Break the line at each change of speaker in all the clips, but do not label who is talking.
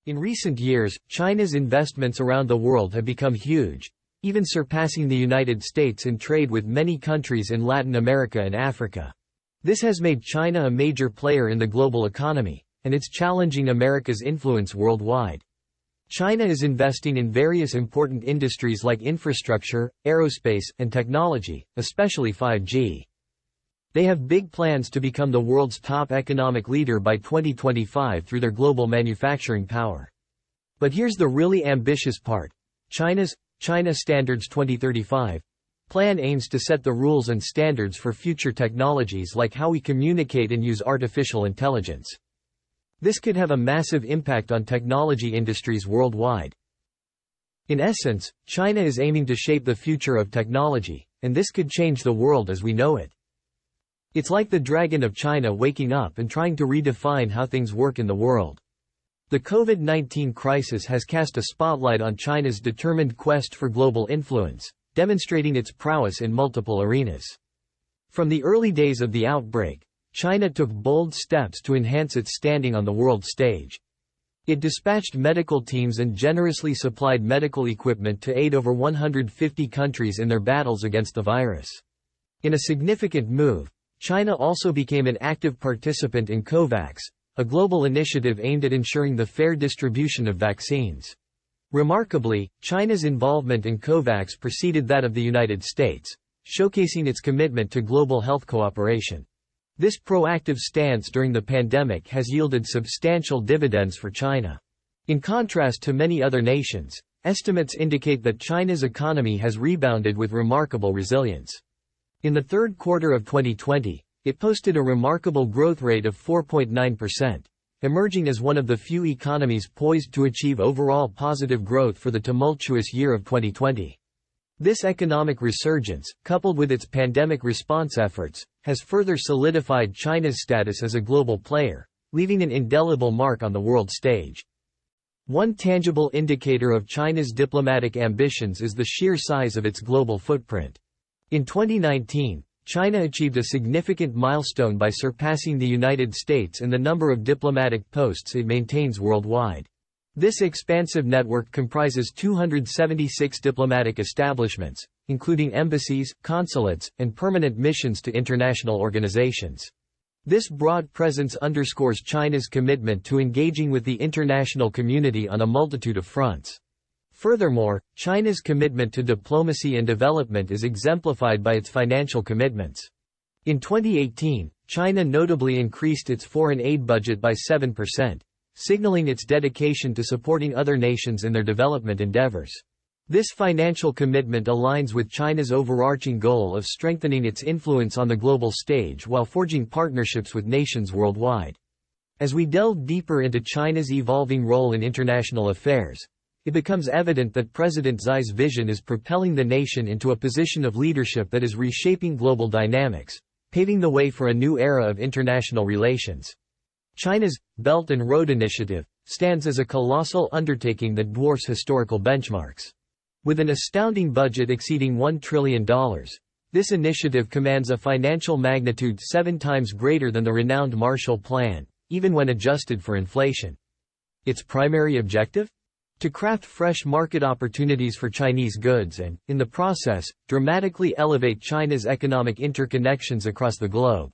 In recent years, China's investments around the world have become huge, even surpassing the United States in trade with many countries in Latin America and Africa. This has made China a major player in the global economy, and it's challenging America's influence worldwide. China is investing in various important industries like infrastructure, aerospace, and technology, especially 5G. They have big plans to become the world's top economic leader by 2025 through their global manufacturing power. But here's the really ambitious part. China's China Standards 2035 plan aims to set the rules and standards for future technologies like how we communicate and use artificial intelligence. This could have a massive impact on technology industries worldwide. In essence, China is aiming to shape the future of technology, and this could change the world as we know it. It's like the dragon of China waking up and trying to redefine how things work in the world. The COVID-19 crisis has cast a spotlight on China's determined quest for global influence, demonstrating its prowess in multiple arenas. From the early days of the outbreak, China took bold steps to enhance its standing on the world stage. It dispatched medical teams and generously supplied medical equipment to aid over 150 countries in their battles against the virus. In a significant move, China also became an active participant in COVAX, a global initiative aimed at ensuring the fair distribution of vaccines. Remarkably, China's involvement in COVAX preceded that of the United States, showcasing its commitment to global health cooperation. This proactive stance during the pandemic has yielded substantial dividends for China. In contrast to many other nations, estimates indicate that China's economy has rebounded with remarkable resilience. In the third quarter of 2020, it posted a remarkable growth rate of 4.9%, emerging as one of the few economies poised to achieve overall positive growth for the tumultuous year of 2020. This economic resurgence, coupled with its pandemic response efforts, has further solidified China's status as a global player, leaving an indelible mark on the world stage. One tangible indicator of China's diplomatic ambitions is the sheer size of its global footprint. In 2019, China achieved a significant milestone by surpassing the United States in the number of diplomatic posts it maintains worldwide. This expansive network comprises 276 diplomatic establishments, including embassies, consulates, and permanent missions to international organizations. This broad presence underscores China's commitment to engaging with the international community on a multitude of fronts. Furthermore, China's commitment to diplomacy and development is exemplified by its financial commitments. In 2018, China notably increased its foreign aid budget by 7%, signaling its dedication to supporting other nations in their development endeavors. This financial commitment aligns with China's overarching goal of strengthening its influence on the global stage while forging partnerships with nations worldwide. As we delve deeper into China's evolving role in international affairs, it becomes evident that President Xi's vision is propelling the nation into a position of leadership that is reshaping global dynamics, paving the way for a new era of international relations. China's Belt and Road Initiative stands as a colossal undertaking that dwarfs historical benchmarks. With an astounding budget exceeding $1 trillion, this initiative commands a financial magnitude 7 times greater than the renowned Marshall Plan, even when adjusted for inflation. Its primary objective? To craft fresh market opportunities for Chinese goods and, in the process, dramatically elevate China's economic interconnections across the globe.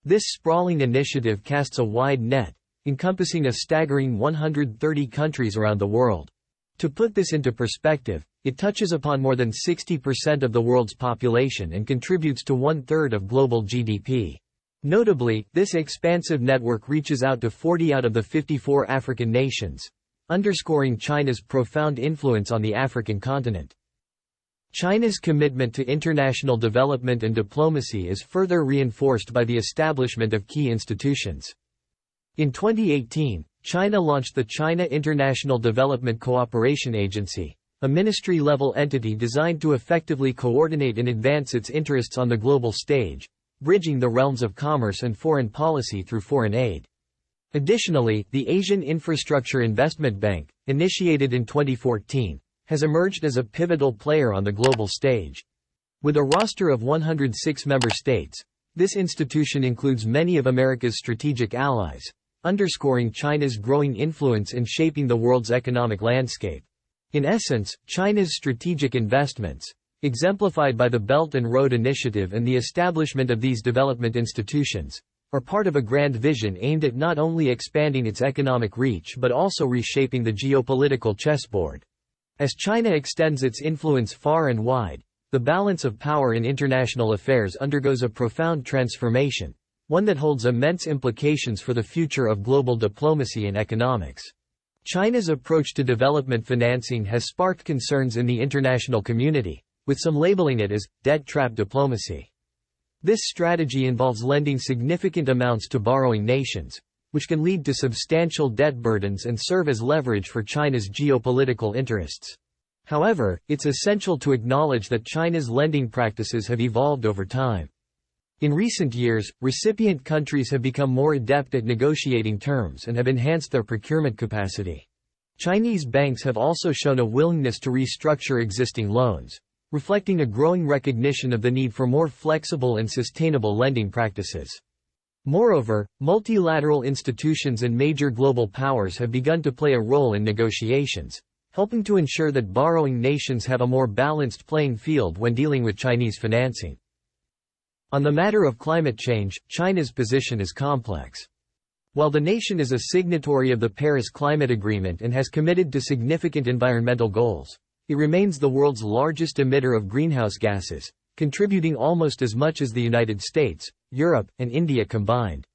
This sprawling initiative casts a wide net, encompassing a staggering 130 countries around the world. To put this into perspective, it touches upon more than 60% of the world's population and contributes to 1/3 of global GDP. Notably, this expansive network reaches out to 40 out of the 54 African nations, underscoring China's profound influence on the African continent. China's commitment to international development and diplomacy is further reinforced by the establishment of key institutions. In 2018, China launched the China International Development Cooperation Agency, a ministry-level entity designed to effectively coordinate and advance its interests on the global stage, bridging the realms of commerce and foreign policy through foreign aid. Additionally, the Asian Infrastructure Investment Bank, initiated in 2014, has emerged as a pivotal player on the global stage. With a roster of 106 member states, this institution includes many of America's strategic allies, underscoring China's growing influence in shaping the world's economic landscape. In essence, China's strategic investments, exemplified by the Belt and Road Initiative and the establishment of these development institutions, are part of a grand vision aimed at not only expanding its economic reach but also reshaping the geopolitical chessboard. As China extends its influence far and wide, the balance of power in international affairs undergoes a profound transformation, one that holds immense implications for the future of global diplomacy and economics. China's approach to development financing has sparked concerns in the international community, with some labeling it as debt trap diplomacy. This strategy involves lending significant amounts to borrowing nations, which can lead to substantial debt burdens and serve as leverage for China's geopolitical interests. However, it's essential to acknowledge that China's lending practices have evolved over time. In recent years, recipient countries have become more adept at negotiating terms and have enhanced their procurement capacity. Chinese banks have also shown a willingness to restructure existing loans, reflecting a growing recognition of the need for more flexible and sustainable lending practices. Moreover, multilateral institutions and major global powers have begun to play a role in negotiations, helping to ensure that borrowing nations have a more balanced playing field when dealing with Chinese financing. On the matter of climate change, China's position is complex. While the nation is a signatory of the Paris Climate Agreement and has committed to significant environmental goals, it remains the world's largest emitter of greenhouse gases, contributing almost as much as the United States, Europe, and India combined.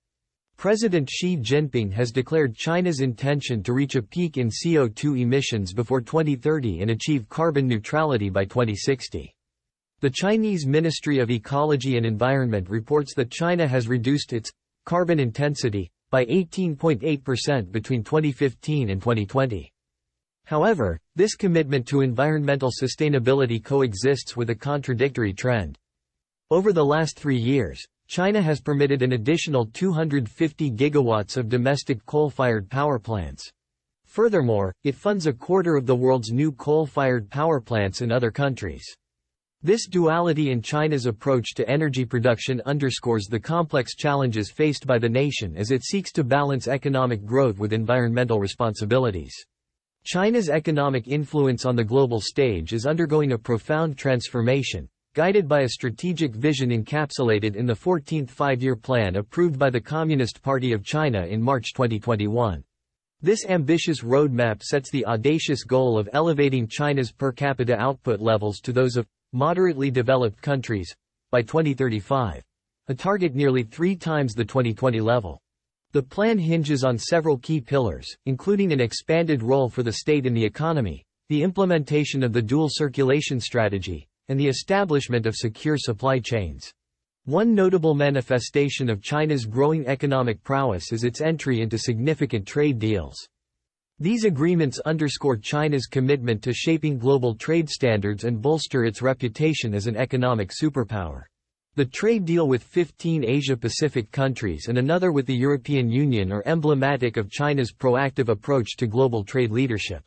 President Xi Jinping has declared China's intention to reach a peak in CO2 emissions before 2030 and achieve carbon neutrality by 2060. The Chinese Ministry of Ecology and Environment reports that China has reduced its carbon intensity by 18.8% between 2015 and 2020. However, this commitment to environmental sustainability coexists with a contradictory trend. Over the last 3 years, China has permitted an additional 250 gigawatts of domestic coal-fired power plants. Furthermore, it funds a quarter of the world's new coal-fired power plants in other countries. This duality in China's approach to energy production underscores the complex challenges faced by the nation as it seeks to balance economic growth with environmental responsibilities. China's economic influence on the global stage is undergoing a profound transformation, guided by a strategic vision encapsulated in the 14th Five-Year Plan approved by the Communist Party of China in March 2021. This ambitious roadmap sets the audacious goal of elevating China's per capita output levels to those of moderately developed countries by 2035, a target nearly 3 times the 2020 level. The plan hinges on several key pillars, including an expanded role for the state in the economy, the implementation of the dual circulation strategy, and the establishment of secure supply chains. One notable manifestation of China's growing economic prowess is its entry into significant trade deals. These agreements underscore China's commitment to shaping global trade standards and bolster its reputation as an economic superpower. The trade deal with 15 Asia-Pacific countries and another with the European Union are emblematic of China's proactive approach to global trade leadership.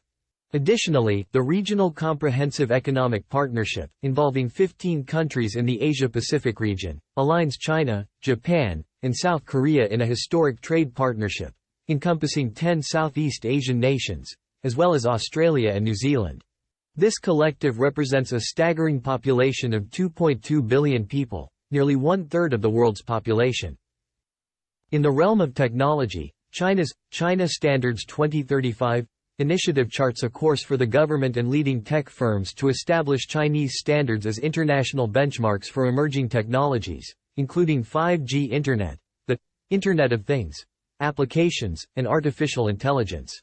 Additionally, the Regional Comprehensive Economic Partnership, involving 15 countries in the Asia-Pacific region, aligns China, Japan, and South Korea in a historic trade partnership, encompassing 10 Southeast Asian nations, as well as Australia and New Zealand. This collective represents a staggering population of 2.2 billion people, nearly one-third of the world's population. In the realm of technology, China's China Standards 2035 initiative charts a course for the government and leading tech firms to establish Chinese standards as international benchmarks for emerging technologies, including 5G Internet, the Internet of Things, applications, and artificial intelligence.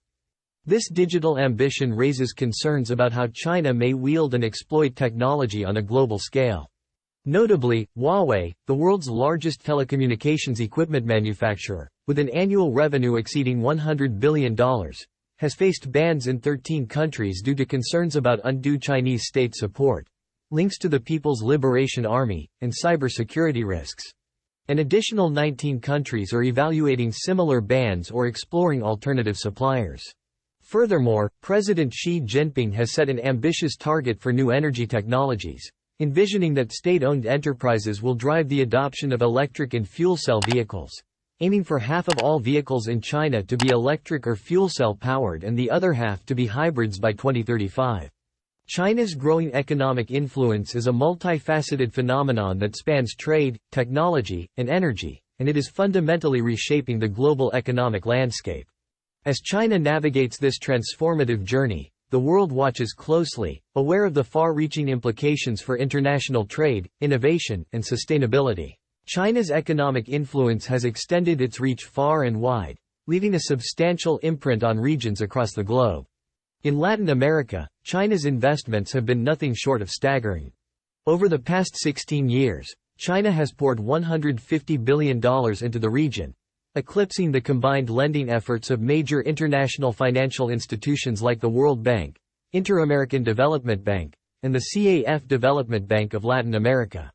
This digital ambition raises concerns about how China may wield and exploit technology on a global scale. Notably, Huawei, the world's largest telecommunications equipment manufacturer, with an annual revenue exceeding $100 billion, has faced bans in 13 countries due to concerns about undue Chinese state support, links to the People's Liberation Army, and cybersecurity risks. An additional 19 countries are evaluating similar bans or exploring alternative suppliers. Furthermore, President Xi Jinping has set an ambitious target for new energy technologies, envisioning that state-owned enterprises will drive the adoption of electric and fuel cell vehicles, aiming for half of all vehicles in China to be electric or fuel cell powered and the other half to be hybrids by 2035. China's growing economic influence is a multifaceted phenomenon that spans trade, technology, and energy, and it is fundamentally reshaping the global economic landscape. As China navigates this transformative journey, the world watches closely, aware of the far-reaching implications for international trade, innovation, and sustainability. China's economic influence has extended its reach far and wide, leaving a substantial imprint on regions across the globe. In Latin America, China's investments have been nothing short of staggering. Over the past 16 years, China has poured $150 billion into the region, eclipsing the combined lending efforts of major international financial institutions like the World Bank, Inter-American Development Bank, and the CAF Development Bank of Latin America.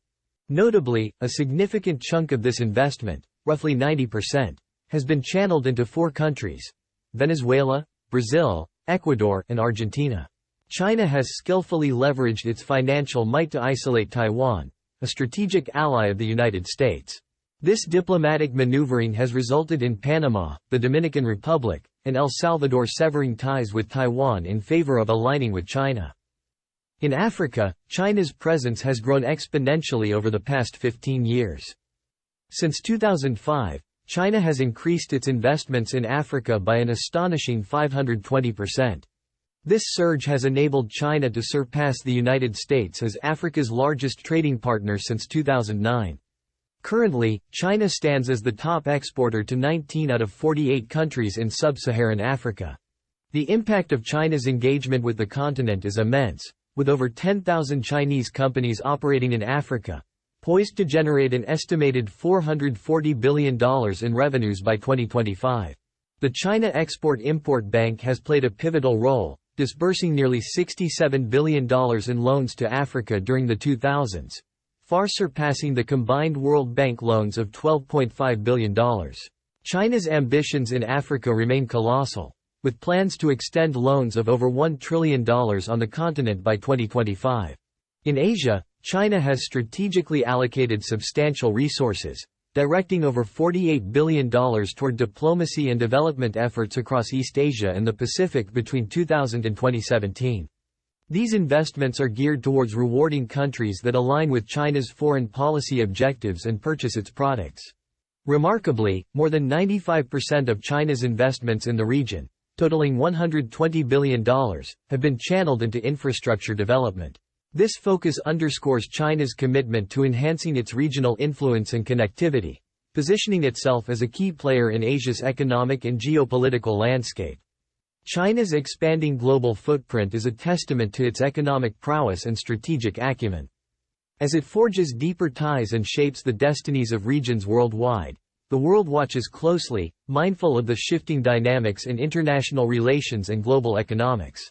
Notably, a significant chunk of this investment, roughly 90%, has been channeled into 4 countries: Venezuela, Brazil, Ecuador, and Argentina. China has skillfully leveraged its financial might to isolate Taiwan, a strategic ally of the United States. This diplomatic maneuvering has resulted in Panama, the Dominican Republic, and El Salvador severing ties with Taiwan in favor of aligning with China. In Africa, China's presence has grown exponentially over the past 15 years. Since 2005, China has increased its investments in Africa by an astonishing 520%. This surge has enabled China to surpass the United States as Africa's largest trading partner since 2009. Currently, China stands as the top exporter to 19 out of 48 countries in sub-Saharan Africa. The impact of China's engagement with the continent is immense, with over 10,000 Chinese companies operating in Africa, poised to generate an estimated $440 billion in revenues by 2025. The China Export-Import Bank has played a pivotal role, disbursing nearly $67 billion in loans to Africa during the 2000s. Far surpassing the combined World Bank loans of $12.5 billion. China's ambitions in Africa remain colossal, with plans to extend loans of over $1 trillion on the continent by 2025. In Asia, China has strategically allocated substantial resources, directing over $48 billion toward diplomacy and development efforts across East Asia and the Pacific between 2000 and 2017. These investments are geared towards rewarding countries that align with China's foreign policy objectives and purchase its products. Remarkably, more than 95% of China's investments in the region, totaling $120 billion, have been channeled into infrastructure development. This focus underscores China's commitment to enhancing its regional influence and connectivity, positioning itself as a key player in Asia's economic and geopolitical landscape. China's expanding global footprint is a testament to its economic prowess and strategic acumen. As it forges deeper ties and shapes the destinies of regions worldwide, the world watches closely, mindful of the shifting dynamics in international relations and global economics.